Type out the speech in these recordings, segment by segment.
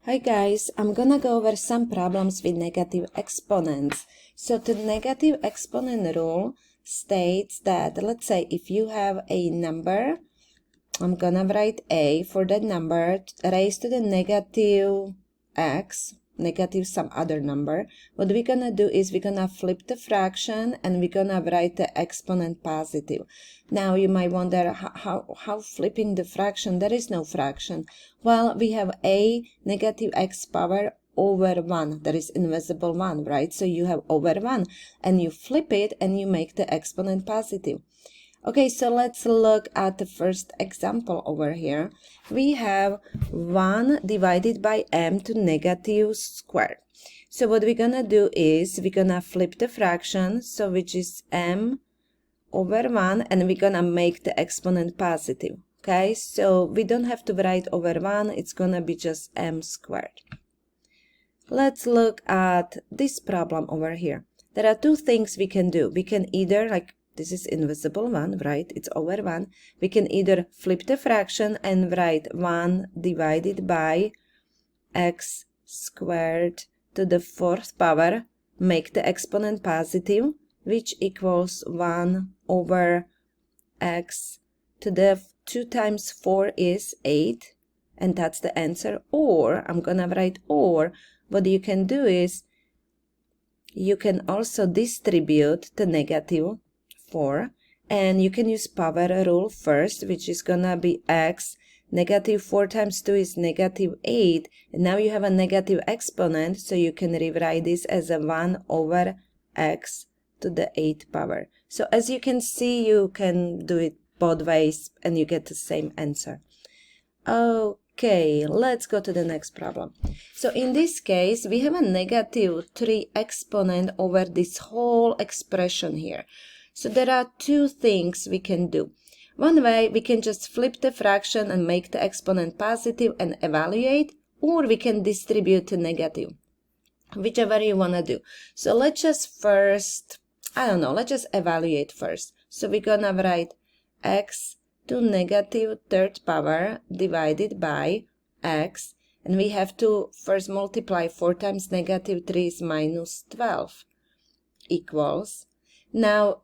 Hi guys, I'm gonna go over some problems with negative exponents. So the negative exponent rule states that, let's say if you have a number, I'm gonna write a for that number raised to the negative x, negative some other number. What we're gonna do is we're gonna flip the fraction and we're gonna write the exponent positive. Now you might wonder how flipping the fraction, there is no fraction. Well, we have a negative x power over 1, that is invisible 1, right? So you have over 1 and you flip it and you make the exponent positive. Okay, so let's look at the first example over here. We have 1 divided by m to negative squared. So what we're gonna do is we're gonna flip the fraction, so which is m over 1, and we're gonna make the exponent positive. Okay, so we don't have to write over 1, it's gonna be just m squared. Let's look at this problem over here. There are two things we can do. We can either, this is invisible 1, right? It's over 1. We can either flip the fraction and write 1 divided by x squared to the 4th power, make the exponent positive, which equals 1 over x to the 2 times 4 is 8, and that's the answer. Or, I'm gonna write or, what you can do is you can also distribute the negative 4, and you can use power rule first, which is gonna be x. Negative 4 times 2 is negative 8, and now you have a negative exponent, so you can rewrite this as a 1 over x to the 8th power. So as you can see, you can do it both ways and you get the same answer. Okay, let's go to the next problem. So in this case, we have a negative 3 exponent over this whole expression here. So there are two things we can do. One way, we can just flip the fraction and make the exponent positive and evaluate, or we can distribute the negative, whichever you want to do. So let's just first, let's just evaluate first. So we're gonna write x to negative 3rd power divided by x, and we have to first multiply 4 times negative 3 is minus 12 equals. Now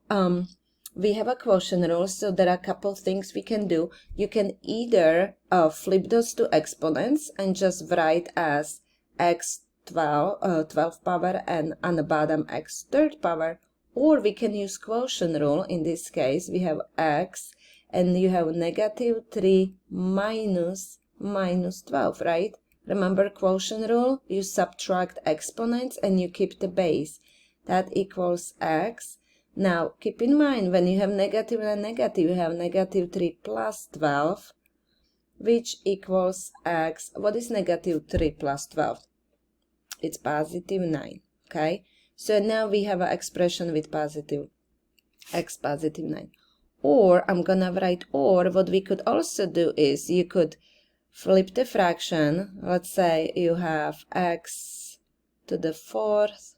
we have a quotient rule, so there are a couple things we can do. You can either flip those two exponents and just write as x 12th power and on the bottom x 3rd power, or we can use quotient rule. In this case we have x and you have negative 3 minus 12, right? Remember quotient rule, you subtract exponents and you keep the base. That equals x. Now keep in mind, when you have negative and negative, you have negative 3 plus 12, which equals x. What is negative 3 plus 12? It's positive 9, okay? So now we have an expression with positive x positive 9. Or I'm gonna write or. What we could also do is you could flip the fraction. Let's say you have x to the 4th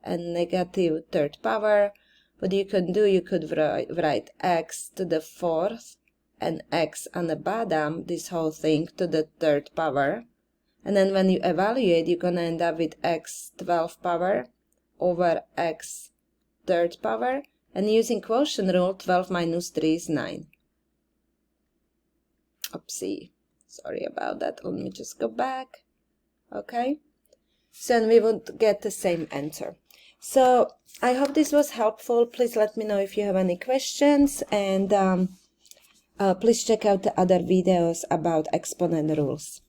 and negative 3rd power. What you can do, you could write x to the 4th and x on the bottom, this whole thing, to the 3rd power. And then when you evaluate, you're gonna end up with x 12th power over x 3rd power. And using quotient rule, 12 minus 3 is 9. Oopsie, sorry about that. Let me just go back. Okay, so then we would get the same answer. So I hope this was helpful. Please let me know if you have any questions, and please check out the other videos about exponent rules.